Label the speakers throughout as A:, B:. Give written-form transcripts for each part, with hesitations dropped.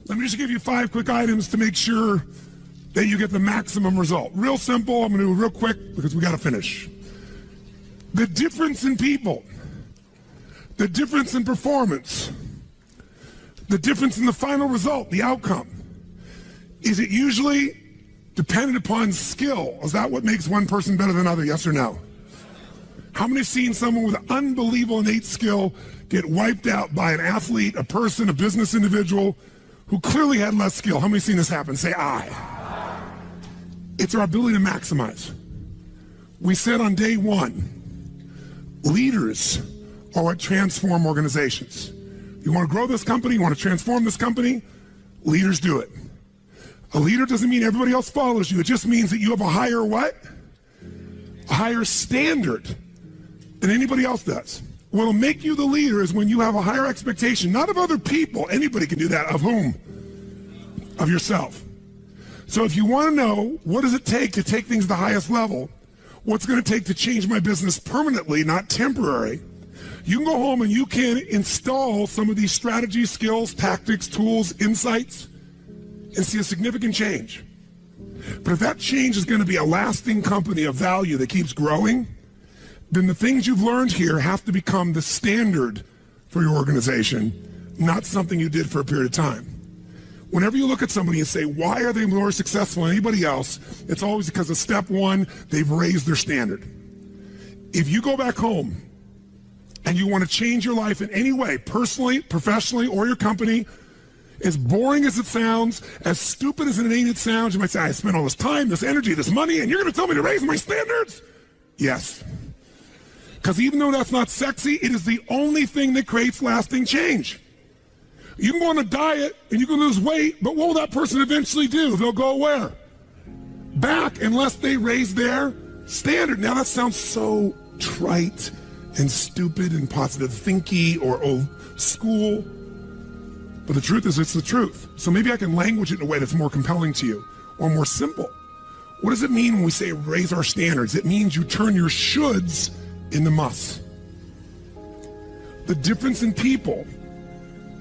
A: Let me just give you 5 quick items to make sure that you get the maximum result. Real simple. I'm going to do it real quick because we got to finish. The difference in people, the difference in performance, the difference in the final result, the outcome, is it usually dependent upon skill? Is that what makes one person better than another? Yes or no? How many have seen someone with unbelievable innate skill get wiped out by an athlete, a person, a business individual who clearly had less skill? How many have seen this happen? Say aye. It's our ability to maximize. We said on day 1, leaders are what transform organizations. You want to grow this company, you want to transform this company, leaders do it. A leader doesn't mean everybody else follows you. It just means that you have a higher what? A higher standard than anybody else does. What'll make you the leader is when you have a higher expectation, not of other people, anybody can do that, of whom? Of yourself. So if you want to know what does it take to take things to the highest level, what's going to take to change my business permanently, not temporary, you can go home and you can install some of these strategies, skills, tactics, tools, insights, and see a significant change. But if that change is going to be a lasting company of value that keeps growing, then the things you've learned here have to become the standard for your organization, not something you did for a period of time. Whenever you look at somebody and say, why are they more successful than anybody else? It's always because of step 1, they've raised their standard. If you go back home and you want to change your life in any way, personally, professionally, or your company, as boring as it sounds, as stupid as it ain't it sounds, you might say, I spent all this time, this energy, this money, and you're going to tell me to raise my standards? Yes. Because even though that's not sexy, it is the only thing that creates lasting change. You can go on a diet and you can lose weight, but what will that person eventually do? They'll go where? Back, unless they raise their standard. Now that sounds so trite and stupid and positive thinky or old school. But the truth is, it's the truth. So maybe I can language it in a way that's more compelling to you or more simple. What does it mean when we say raise our standards? It means you turn your shoulds into musts. The difference in people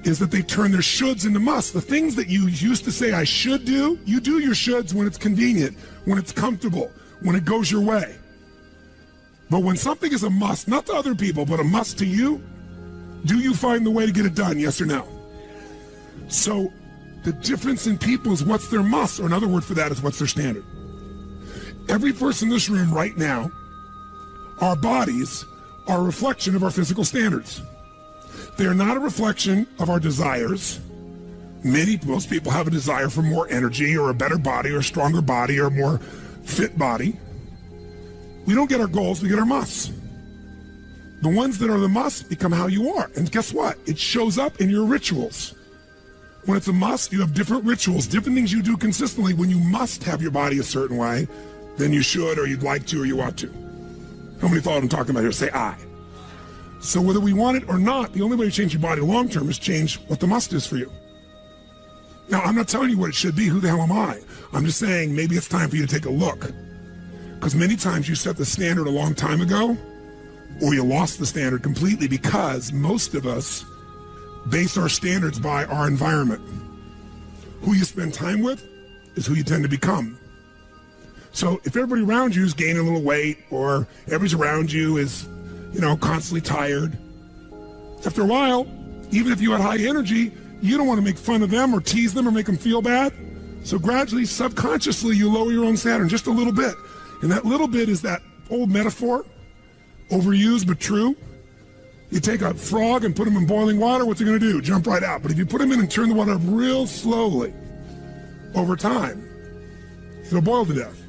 A: is that they turn their shoulds into musts. The things that you used to say I should do, you do your shoulds when it's convenient, when it's comfortable, when it goes your way. But when something is a must, not to other people, but a must to you, do you find the way to get it done, yes or no? So the difference in people is what's their must, or another word for that is what's their standard. Every person in this room right now, our bodies are a reflection of our physical standards. They are not a reflection of our desires. Most people have a desire for more energy or a better body or a stronger body or a more fit body. We don't get our goals, we get our musts. The ones that are the musts become how you are. And guess what? It shows up in your rituals. When it's a must, you have different rituals, different things you do consistently when you must have your body a certain way than you should or you'd like to or you ought to. How many thought I'm talking about here? Say aye. So whether we want it or not, the only way to change your body long term is change what the must is for you. Now, I'm not telling you what it should be. Who the hell am I? I'm just saying maybe it's time for you to take a look. Because many times you set the standard a long time ago, or you lost the standard completely because most of us base our standards by our environment. Who you spend time with is who you tend to become. So if everybody around you is gaining a little weight, or everybody around you is, constantly tired, after a while, even if you had high energy, you don't want to make fun of them or tease them or make them feel bad. So gradually, subconsciously, you lower your own standard just a little bit. And that little bit is that old metaphor, overused but true. You take a frog and put him in boiling water, what's he going to do? Jump right out. But if you put him in and turn the water up real slowly, over time, it'll boil to death.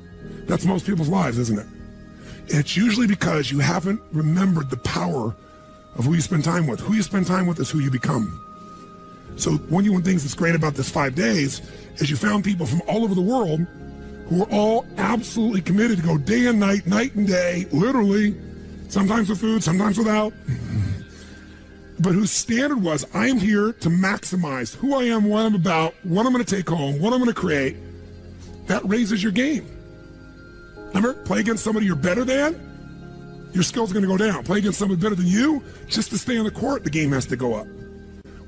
A: That's most people's lives, isn't it? And it's usually because you haven't remembered the power of who you spend time with. Who you spend time with is who you become. So one of the things that's great about this 5 days is you found people from all over the world who are all absolutely committed to go day and night and day, literally, sometimes with food, sometimes without, but whose standard was, I am here to maximize who I am, what I'm about, what I'm going to take home, what I'm going to create. That raises your game. Remember, play against somebody you're better than, your skills are going to go down. Play against somebody better than you, just to stay on the court, the game has to go up.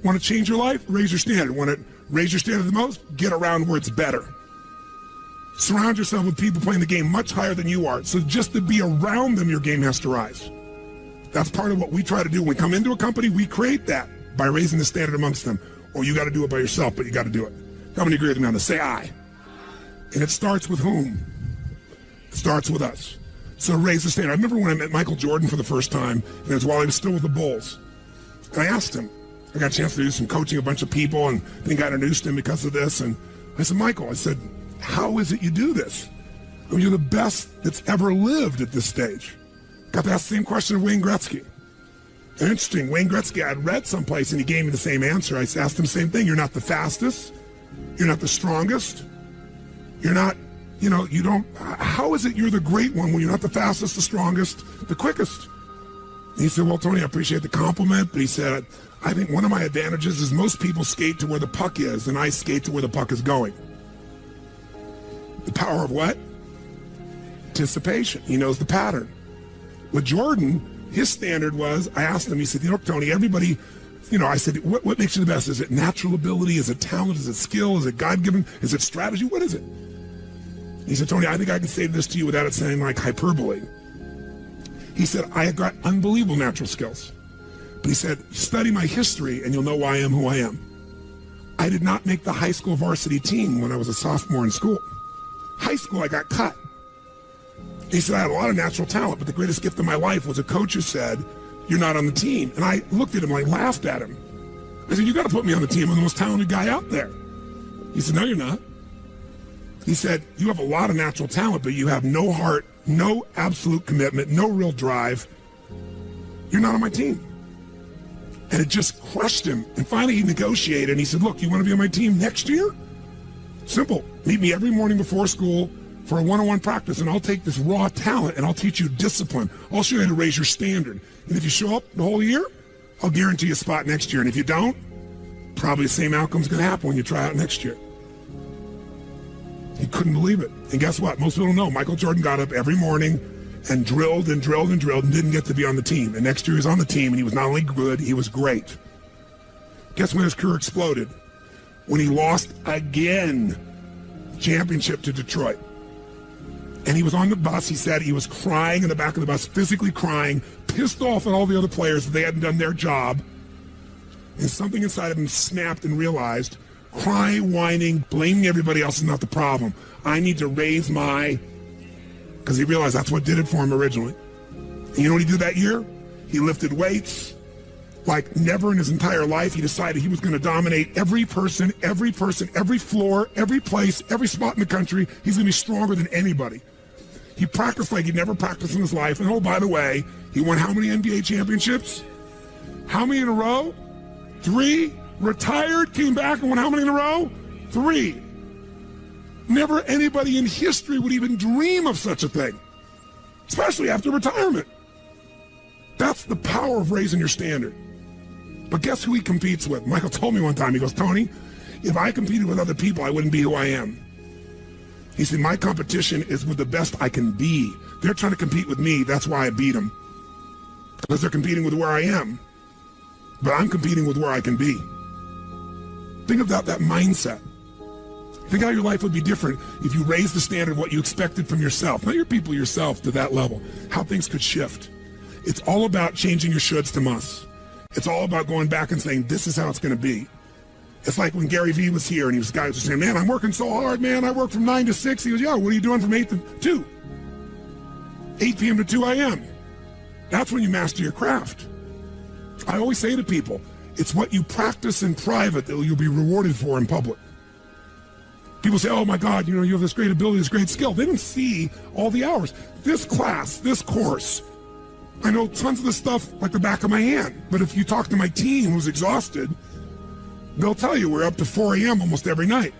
A: Want to change your life? Raise your standard. Want to raise your standard the most? Get around where it's better. Surround yourself with people playing the game much higher than you are. So just to be around them, your game has to rise. That's part of what we try to do. When we come into a company, we create that by raising the standard amongst them. Or you got to do it by yourself, but you got to do it. How many agree with me on this? Say I. And it starts with whom? It starts with us. So raise the standard. I remember when I met Michael Jordan for the first time, and it was while he was still with the Bulls. And I asked him, I got a chance to do some coaching, a bunch of people, and I think I introduced him because of this. And I said, Michael, I said, how is it you do this? I mean, you're the best that's ever lived at this stage. Got to ask the same question of Wayne Gretzky. And interesting, Wayne Gretzky, I'd read someplace and he gave me the same answer. I asked him the same thing. You're not the fastest. You're not the strongest. You're not, you don't, how is it you're the great one when you're not the fastest, the strongest, the quickest? And he said, well, Tony, I appreciate the compliment, but he said, I think one of my advantages is most people skate to where the puck is, and I skate to where the puck is going. The power of what? Anticipation. He knows the pattern. With Jordan, his standard was, I asked him, he said, Tony, everybody, I said, what makes you the best? Is it natural ability? Is it talent? Is it skill? Is it God-given? Is it strategy? What is it? He said, Tony, I think I can say this to you without it sounding like hyperbole. He said, I have got unbelievable natural skills. But he said, study my history and you'll know why I am who I am. I did not make the high school varsity team when I was a sophomore in school. High school, I got cut. He said, I had a lot of natural talent, but the greatest gift of my life was a coach who said, you're not on the team. And I looked at him, I laughed at him. I said, you got to put me on the team. I'm the most talented guy out there. He said, no, you're not. He said, you have a lot of natural talent, but you have no heart, no absolute commitment, no real drive. You're not on my team. And it just crushed him. And finally he negotiated and he said, look, you want to be on my team next year? Simple. Meet me every morning before school for a one-on-one practice, and I'll take this raw talent and I'll teach you discipline. I'll show you how to raise your standard. And if you show up the whole year, I'll guarantee you a spot next year. And if you don't, probably the same outcome's going to happen when you try out next year. He couldn't believe it. And guess what? Most people don't know. Michael Jordan got up every morning and drilled and drilled and drilled and didn't get to be on the team. And next year he was on the team, and he was not only good, he was great. Guess when his career exploded? When he lost again, championship to Detroit. And he was on the bus. He said he was crying in the back of the bus, physically crying, pissed off at all the other players that they hadn't done their job. And something inside of him snapped and realized, crying, whining, blaming everybody else is not the problem. I need to raise my... Because he realized that's what did it for him originally. And you know what he did that year? He lifted weights like never in his entire life. He decided he was going to dominate every person, every floor, every place, every spot in the country. He's going to be stronger than anybody. He practiced like he'd never practiced in his life. And oh, by the way, he won how many NBA championships? How many in a row? 3. Retired, came back and won how many in a row? 3. Never anybody in history would even dream of such a thing, especially after retirement. That's the power of raising your standard. But guess who he competes with? Michael told me one time, he goes, Tony, if I competed with other people, I wouldn't be who I am. He said, my competition is with the best I can be. They're trying to compete with me. That's why I beat them. Because they're competing with where I am. But I'm competing with where I can be. Think about that mindset. Think how your life would be different if you raised the standard of what you expected from yourself, not your people, yourself, to that level, how things could shift. It's all about changing your shoulds to musts. It's all about going back and saying, this is how it's going to be. It's like when Gary Vee was here and guys were saying, man, I'm working so hard, man. I work from 9 to 6. He goes, yeah, what are you doing from 8 to 2? 8 p.m. to 2 a.m. That's when you master your craft. I always say to people, it's what you practice in private that you'll be rewarded for in public. People say, oh my God, you have this great ability, this great skill. They don't see all the hours. This class, this course, I know tons of the stuff like the back of my hand. But if you talk to my team who's exhausted, they'll tell you we're up to 4 a.m. almost every night.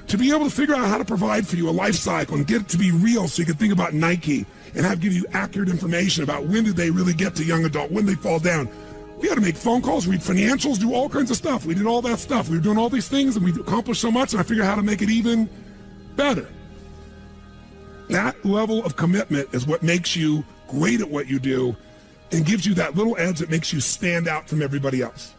A: To be able to figure out how to provide for you a life cycle and get it to be real so you can think about Nike and give you accurate information about when did they really get to young adult, when they fall down. We had to make phone calls, read financials, do all kinds of stuff. We did all that stuff. We were doing all these things, and we accomplished so much, and I figured out how to make it even better. That level of commitment is what makes you great at what you do and gives you that little edge that makes you stand out from everybody else.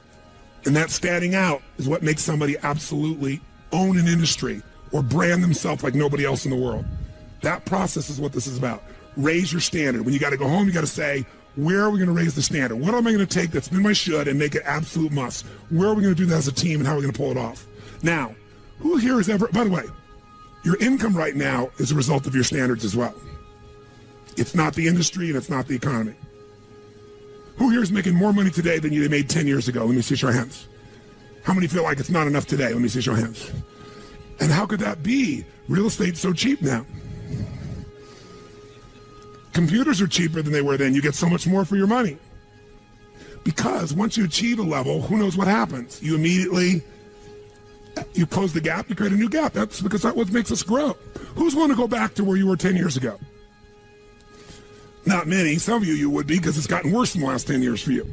A: And that standing out is what makes somebody absolutely own an industry or brand themselves like nobody else in the world. That process is what this is about. Raise your standard. When you got to go home, you got to say, where are we going to raise the standard? What am I going to take that's been my should and make it absolute must? Where are we going to do that as a team and how are we going to pull it off? Now, who here has ever, by the way, your income right now is a result of your standards as well. It's not the industry and it's not the economy. Who here is making more money today than they made 10 years ago? Let me see your hands. How many feel like it's not enough today? Let me see your hands. And how could that be? Real estate's so cheap now. Computers are cheaper than they were then. You get so much more for your money. Because once you achieve a level, who knows what happens? You immediately, you close the gap, you create a new gap. That's because that's what makes us grow. Who's willing to go back to where you were 10 years ago? Not many. Some of you would be, because it's gotten worse in the last 10 years for you.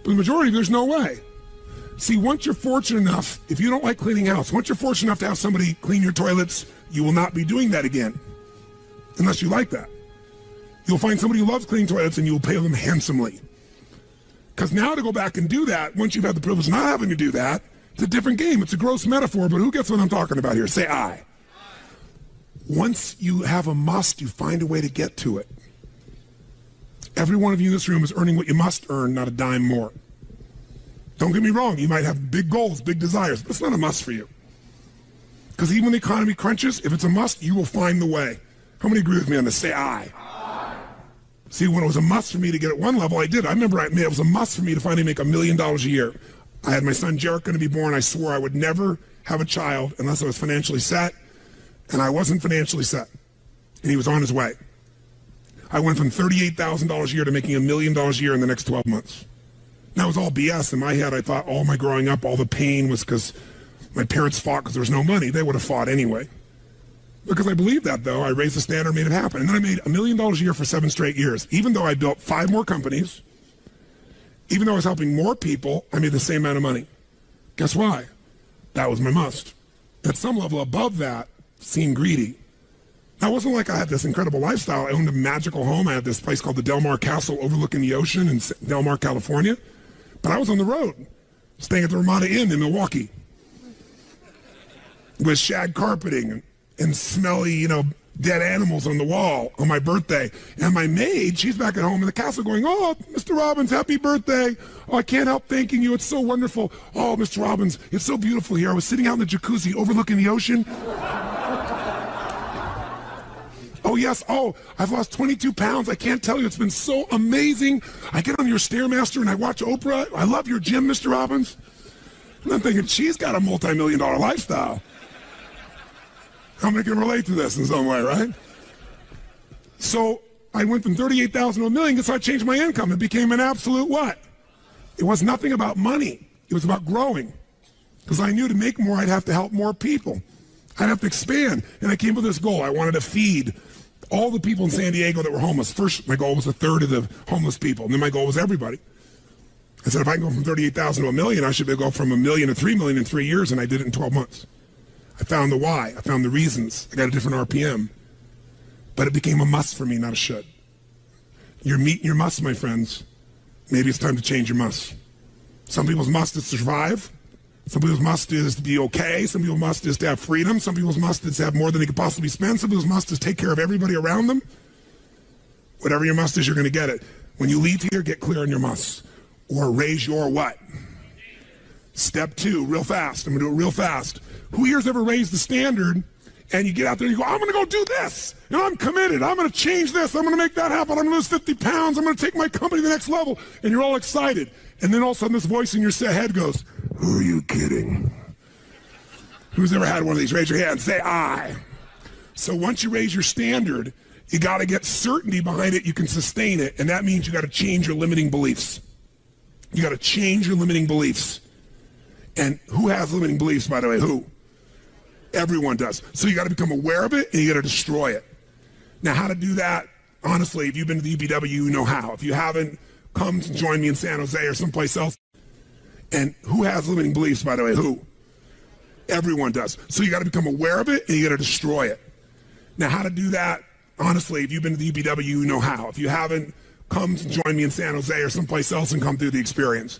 A: But the majority, there's no way. See, once you're fortunate enough, if you don't like cleaning house, once you're fortunate enough to have somebody clean your toilets, you will not be doing that again. Unless you like that. You'll find somebody who loves cleaning toilets and you'll pay them handsomely. Because now to go back and do that, once you've had the privilege of not having to do that, it's a different game. It's a gross metaphor, but who gets what I'm talking about here? Say I. Once you have a must, you find a way to get to it. Every one of you in this room is earning what you must earn, not a dime more. Don't get me wrong, you might have big goals, big desires, but it's not a must for you. Because even when the economy crunches, if it's a must, you will find the way. How many agree with me on this? Say I. See, when it was a must for me to get at one level, I did. I remember it was a must for me to finally make $1 million a year. I had my son Jarrett going to be born. I swore I would never have a child unless I was financially set, and I wasn't financially set, and he was on his way. I went from $38,000 a year to making $1 million a year in the next 12 months. That was all BS. In my head, I thought all my growing up, all the pain was because my parents fought because there was no money. They would have fought anyway. Because I believed that, though. I raised the standard, made it happen. And then I made $1 million a year for 7 straight years. Even though I built 5 more companies, even though I was helping more people, I made the same amount of money. Guess why? That was my must. At some level above that, seemed greedy. Now, it wasn't like I had this incredible lifestyle. I owned a magical home. I had this place called the Del Mar Castle overlooking the ocean in Del Mar, California. But I was on the road, staying at the Ramada Inn in Milwaukee with shag carpeting and smelly, dead animals on the wall on my birthday. And my maid, she's back at home in the castle going, "Oh, Mr. Robbins, happy birthday. Oh, I can't help thanking you. It's so wonderful. Oh, Mr. Robbins, it's so beautiful here. I was sitting out in the jacuzzi overlooking the ocean. Oh, yes. Oh, I've lost 22 pounds. I can't tell you. It's been so amazing. I get on your Stairmaster and I watch Oprah. I love your gym, Mr. Robbins." And I'm thinking, she's got a multi-million-dollar lifestyle. How many can relate to this in some way, right? So I went from 38,000 to $1 million, so I changed my income. It became an absolute what? It was nothing about money. It was about growing. Because I knew to make more, I'd have to help more people. I'd have to expand. And I came with this goal. I wanted to feed all the people in San Diego that were homeless. First, my goal was 1/3 of the homeless people. And then my goal was everybody. I said, if I can go from 38,000 to $1 million, I should be able to go from $1 million to $3 million in 3 years. And I did it in 12 months. I found the why. I found the reasons. I got a different RPM. But it became a must for me, not a should. You're meeting your must, my friends. Maybe it's time to change your must. Some people's must is to survive. Some people's must is to be okay. Some people's must is to have freedom. Some people's must is to have more than they could possibly spend. Some people's must is take care of everybody around them. Whatever your must is, you're going to get it. When you leave here, get clear on your must. Or raise your what? Step 2, real fast. I'm going to do it real fast. Who here's ever raised the standard and you get out there and you go, I'm going to go do this. And I'm committed. I'm going to change this. I'm going to make that happen. I'm going to lose 50 pounds. I'm going to take my company to the next level. And you're all excited. And then all of a sudden this voice in your head goes, who are you kidding? Who's ever had one of these? Raise your hand. Say I. So once you raise your standard, you got to get certainty behind it. You can sustain it. And that means you got to change your limiting beliefs. You got to change your limiting beliefs. And who has limiting beliefs, by the way? Who? Everyone does. So you got to become aware of it and you got to destroy it. Now, how to do that? Honestly, if you've been to the UPW, you know how. If you haven't, come to join me in San Jose or someplace else. And who has limiting beliefs, by the way? Who? Everyone does. So you got to become aware of it and you got to destroy it. Now, how to do that? Honestly, if you've been to the UPW, you know how. If you haven't, come to join me in San Jose or someplace else and come through the experience.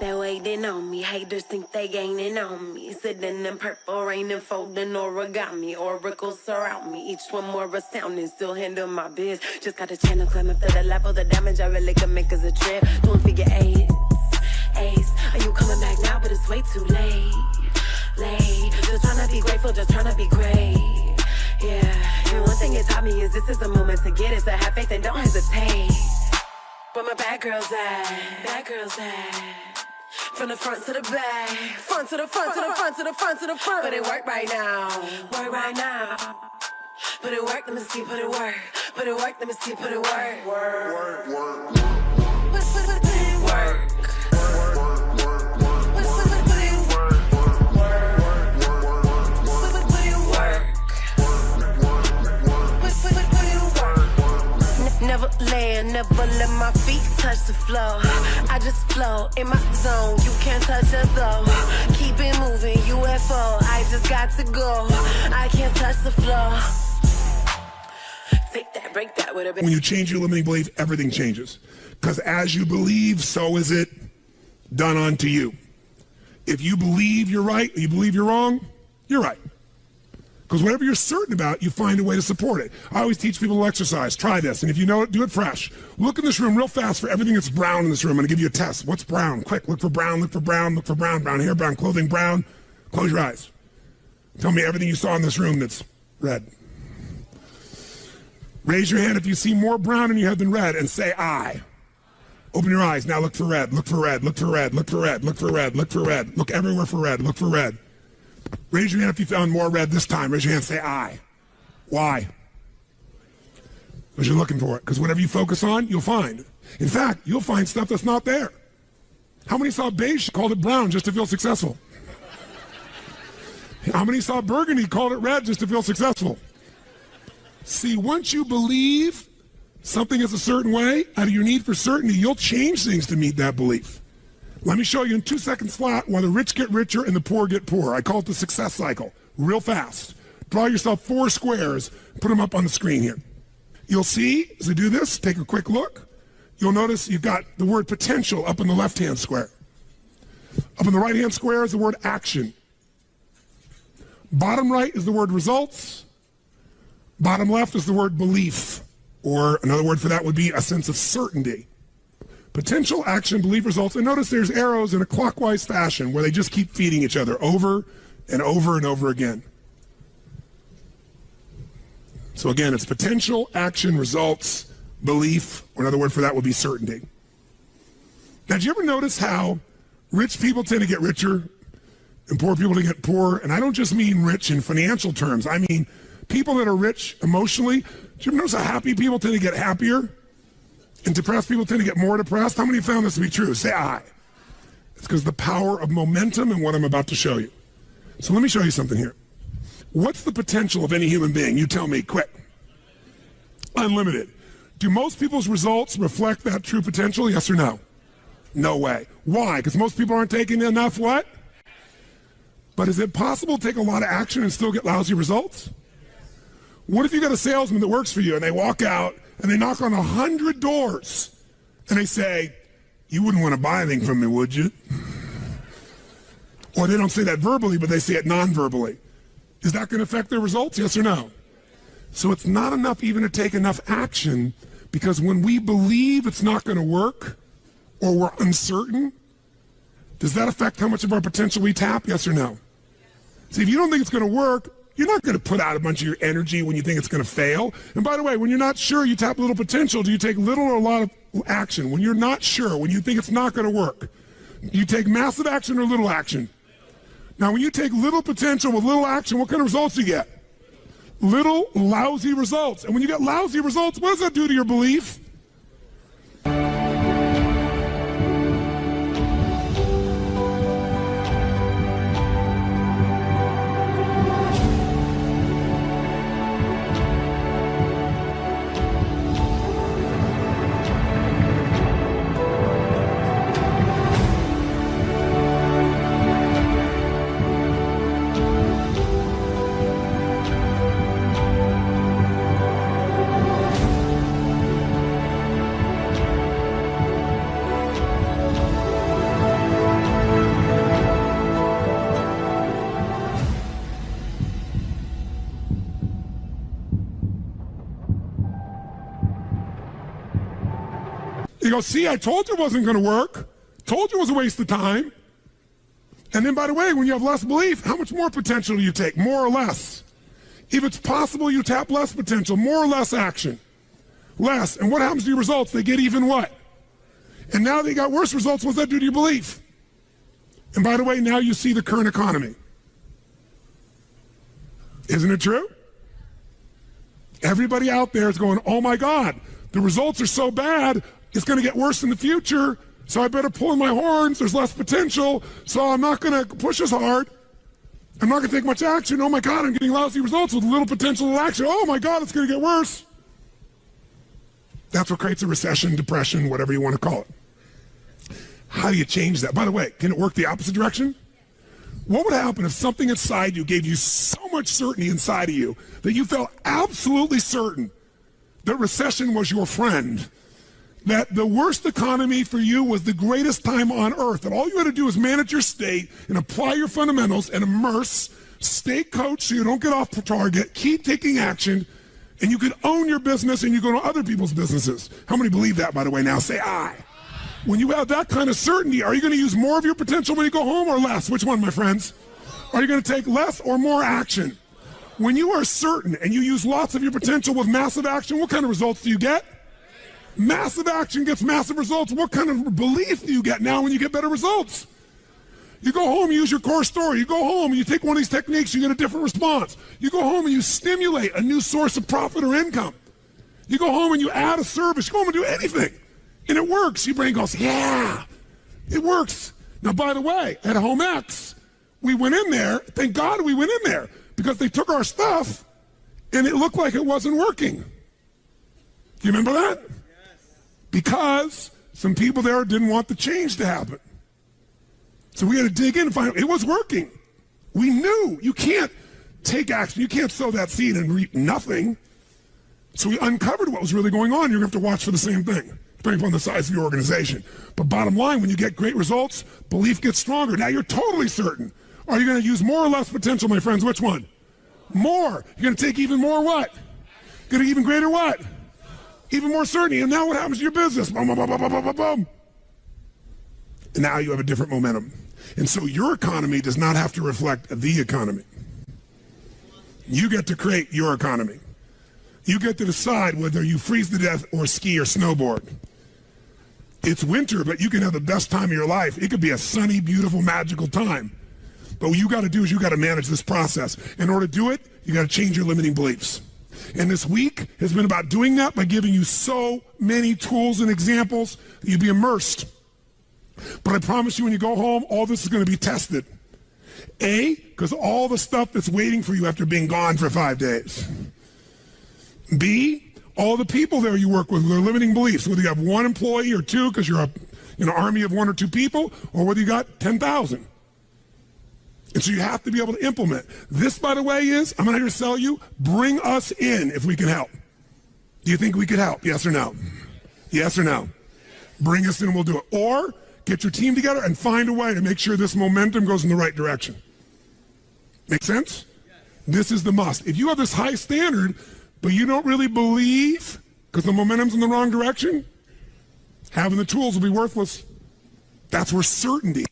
B: that waiting on me. Haters think they gaining on me. Sitting in purple rain and folding origami. Oracles surround me, each one more astounding. Still handle my biz. Just got a channel climb up to the level. The damage I really can make is a trip. Don't figure eight. Ace, are you coming back now? But it's way too late. Just tryna be grateful, just tryna be great. Yeah, and one thing it taught me is this is the moment to get it. So have faith and don't hesitate. Where my bad girls at? Bad girls at? From the front to the back, front to the front to the front to the front to the front. But it work right now, work right now. Put it work, let me see, put it work. Put it work, let me see, put it work. Work. Put it work. Never land, never let my feet touch the floor. I just flow in my zone, you can't touch us though. Keep it moving, UFO, I just got to go. I can't touch the floor. Take that, break that with a bit.
A: When you change your limiting belief, everything changes. Because as you believe, so is it done unto you. If you believe you're right, or you believe you're wrong, you're right. Because whatever you're certain about, you find a way to support it. I always teach people to exercise. Try this. And if you know it, do it fresh. Look in this room real fast for everything that's brown in this room. I'm going to give you a test. What's brown? Quick. Look for brown. Look for brown. Look for brown. Brown hair, brown clothing, brown. Close your eyes. Tell me everything you saw in this room that's red. Raise your hand if you see more brown in your head than red and say I. Open your eyes. Now look for red. Look for red. Look for red. Look for red. Look for red. Look for red. Look everywhere for red. Look for red. Raise your hand if you found more red this time. Raise your hand, say I. Why? Because you're looking for it. Because whatever you focus on, you'll find. In fact, you'll find stuff that's not there. How many saw beige, called it brown just to feel successful? How many saw burgundy, called it red just to feel successful? See, once you believe something is a certain way, out of your need for certainty, you'll change things to meet that belief. Let me show you in 2 seconds flat why the rich get richer and the poor get poorer. I call it the success cycle. Real fast. Draw yourself 4 squares, put them up on the screen here. You'll see, as I do this, take a quick look. You'll notice you've got the word potential up in the left-hand square. Up in the right-hand square is the word action. Bottom right is the word results. Bottom left is the word belief, or another word for that would be a sense of certainty. Potential, action, belief, results. And notice there's arrows in a clockwise fashion where they just keep feeding each other over and over and over again. So again, it's potential, action, results, belief, or another word for that would be certainty. Now, did you ever notice how rich people tend to get richer and poor people to get poorer? And I don't just mean rich in financial terms. I mean people that are rich emotionally. Did you ever notice how happy people tend to get happier? And depressed people tend to get more depressed? How many found this to be true? Say I. It's because the power of momentum and what I'm about to show you. So let me show you something here. What's the potential of any human being? You tell me, quick. Unlimited. Do most people's results reflect that true potential? Yes or no? No way. Why? Because most people aren't taking enough what? But is it possible to take a lot of action and still get lousy results? What if you got a salesman that works for you and they walk out and they knock on 100 doors and they say, you wouldn't want to buy anything from me, would you? Or they don't say that verbally, but they say it non-verbally. Is that going to affect their results? Yes or no? So it's not enough even to take enough action, because when we believe it's not going to work or we're uncertain, does that affect how much of our potential we tap? Yes or no? See, if you don't think it's going to work, you're not going to put out a bunch of your energy when you think it's going to fail. And by the way, when you're not sure, you tap little potential. Do you take little or a lot of action? When you're not sure, when you think it's not going to work, you take massive action or little action? Now, when you take little potential with little action, what kind of results do you get? Little lousy results. And when you get lousy results, what does that do to your belief? You go, see, I told you it wasn't going to work. Told you it was a waste of time. And then, by the way, when you have less belief, how much more potential do you take? More or less? If it's possible, you tap less potential, more or less action. Less. And what happens to your results? They get even what? And now they got worse results. What's that do to your belief? And by the way, now you see the current economy. Isn't it true? Everybody out there is going, oh my God, the results are so bad, it's going to get worse in the future, so I better pull in my horns, there's less potential, so I'm not going to push as hard. I'm not going to take much action. Oh my God, I'm getting lousy results with little potential action. Oh my God, it's going to get worse. That's what creates a recession, depression, whatever you want to call it. How do you change that? By the way, can it work the opposite direction? What would happen if something inside you gave you so much certainty inside of you that you felt absolutely certain that recession was your friend, that the worst economy for you was the greatest time on earth, that all you had to do was manage your state and apply your fundamentals and immerse, stay coached so you don't get off the target, keep taking action, and you could own your business and you go to other people's businesses. How many believe that, by the way? Now say I. When you have that kind of certainty, are you going to use more of your potential when you go home or less? Which one, my friends? Are you going to take less or more action? When you are certain and you use lots of your potential with massive action, what kind of results do you get? Massive action gets massive results. What kind of belief do you get now when you get better results? You go home, you use your core story. You go home and you take one of these techniques, you get a different response. You go home and you stimulate a new source of profit or income. You go home and you add a service. You go home and do anything. And it works. Your brain goes, yeah, it works. Now, by the way, at Home X, we went in there. Thank God we went in there because they took our stuff and it looked like it wasn't working. Do you remember that? Yes. Because some people there didn't want the change to happen. So we had to dig in and find out it was working. We knew you can't take action. You can't sow that seed and reap nothing. So we uncovered what was really going on. You're going to have to watch for the same thing, depending upon the size of your organization. But bottom line, when you get great results, belief gets stronger. Now you're totally certain. Are you going to use more or less potential, my friends? Which one? More. You're going to take even more what? Going to even greater what? Even more certainty. And now what happens to your business? Boom, boom, boom, boom, boom, boom, boom. And now you have a different momentum. And so your economy does not have to reflect the economy. You get to create your economy. You get to decide whether you freeze to death or ski or snowboard. It's winter, but you can have the best time of your life. It could be a sunny, beautiful, magical time. But what you got to do is you got to manage this process. In order to do it, you got to change your limiting beliefs. And this week has been about doing that by giving you so many tools and examples that you'll be immersed. But I promise you when you go home, all this is going to be tested. A, because all the stuff that's waiting for you after being gone for 5 days. B, all the people there you work with, their limiting beliefs, whether you have one employee or two because you're an army of 1 or 2 people, or whether you got 10,000. And so you have to be able to implement. This, by the way, is, I'm not here to sell you, bring us in if we can help. Do you think we could help? Yes or no? Yes or no? Bring us in and we'll do it. Or get your team together and find a way to make sure this momentum goes in the right direction. Make sense? This is the must. If you have this high standard, but you don't really believe because the momentum's in the wrong direction, having the tools will be worthless. That's where certainty,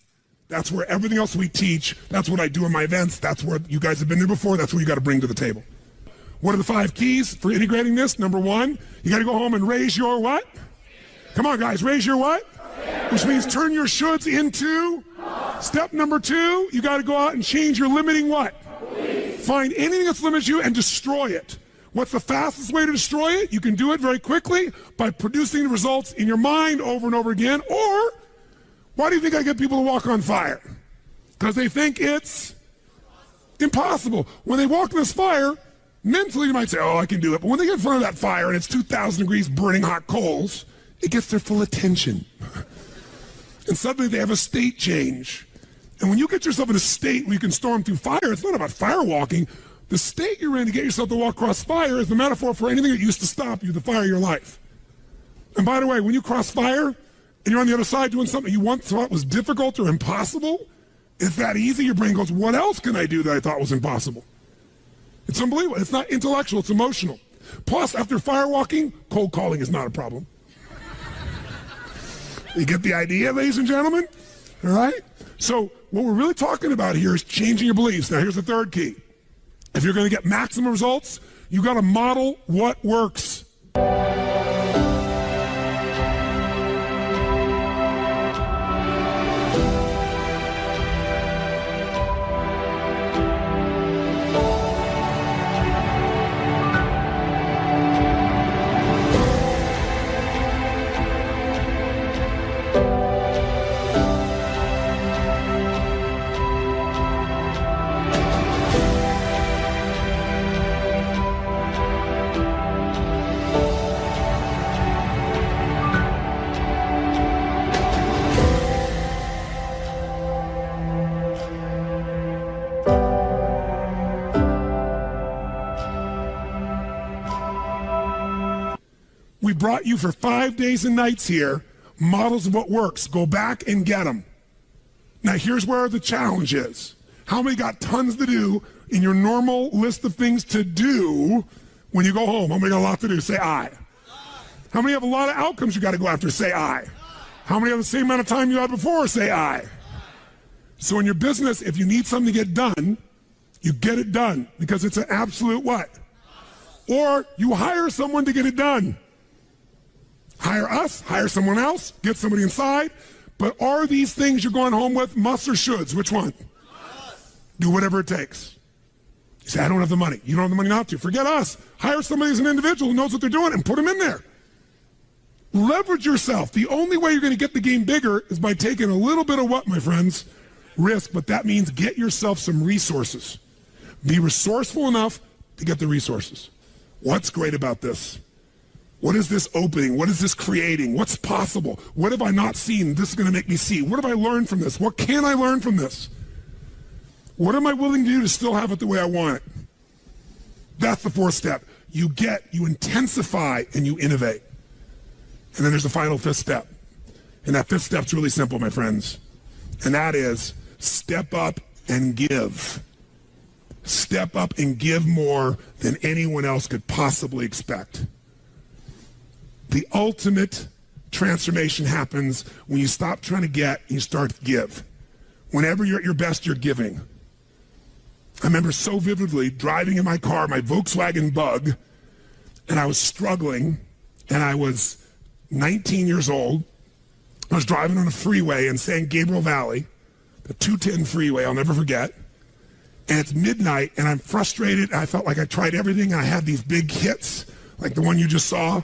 A: that's where everything else we teach, that's what I do in my events, that's where you guys have been there before, that's what you got to bring to the table. What are the 5 keys for integrating this? Number 1, you got to go home and raise your what? Come on, guys, raise your what? Which means turn your shoulds into. Step number 2, you got to go out and change your limiting what? Find anything that's limiting you and destroy it. What's the fastest way to destroy it? You can do it very quickly by producing the results in your mind over and over again. Or, why do you think I get people to walk on fire? Because they think it's impossible. When they walk in this fire, mentally you might say, oh, I can do it. But when they get in front of that fire and it's 2,000 degrees burning hot coals, it gets their full attention. And suddenly they have a state change. And when you get yourself in a state where you can storm through fire, it's not about fire walking. The state you're in to get yourself to walk across fire is the metaphor for anything that used to stop you, the fire of your life. And by the way, when you cross fire and you're on the other side doing something you once thought was difficult or impossible, it's that easy, your brain goes, what else can I do that I thought was impossible? It's unbelievable. It's not intellectual, it's emotional. Plus, after fire walking, cold calling is not a problem. You get the idea, ladies and gentlemen? All right? So what we're really talking about here is changing your beliefs. Now, here's the third key. If you're going to get maximum results, you got to model what works. We brought you for 5 days and nights here, models of what works. Go back and get them. Now here's where the challenge is. How many got tons to do in your normal list of things to do when you go home? How many got a lot to do? Say aye. How many have a lot of outcomes you got to go after? Say aye. How many have the same amount of time you had before? Say aye. So in your business, if you need something to get done, you get it done because it's an absolute what? Or you hire someone to get it done. Hire us, hire someone else, get somebody inside. But are these things you're going home with musts or shoulds? Which one? Do whatever it takes. You say, I don't have the money. You don't have the money not to. Forget us. Hire somebody as an individual who knows what they're doing and put them in there. Leverage yourself. The only way you're going to get the game bigger is by taking a little bit of what, my friends? Risk. But that means get yourself some resources. Be resourceful enough to get the resources. What's great about this? What is this opening? What is this creating? What's possible? What have I not seen? This is going to make me see. What have I learned from this? What can I learn from this? What am I willing to do to still have it the way I want it? That's the fourth step. You intensify, and you innovate. And then there's the final fifth step. And that fifth step's really simple, my friends. And that is step up and give. Step up and give more than anyone else could possibly expect. The ultimate transformation happens when you stop trying to get and you start to give. Whenever you're at your best, you're giving. I remember so vividly driving in my car, my Volkswagen Bug, and I was struggling, and I was 19 years old. I was driving on a freeway in San Gabriel Valley, the 210 freeway, I'll never forget. And it's midnight, and I'm frustrated. I felt like I tried everything, and I had these big hits, like the one you just saw,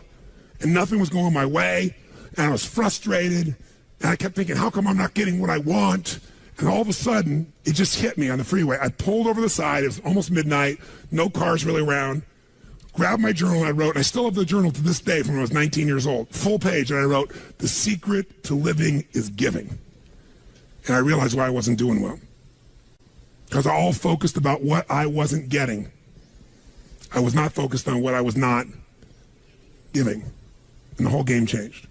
A: and nothing was going my way, and I was frustrated, and I kept thinking, how come I'm not getting what I want? And all of a sudden, it just hit me on the freeway. I pulled over the side. It was almost midnight. No cars really around. Grabbed my journal, and I wrote, and I still have the journal to this day from when I was 19 years old, full page, and I wrote, the secret to living is giving. And I realized why I wasn't doing well. Because I all focused about what I wasn't getting. I was not focused on what I was not giving. And the whole game changed.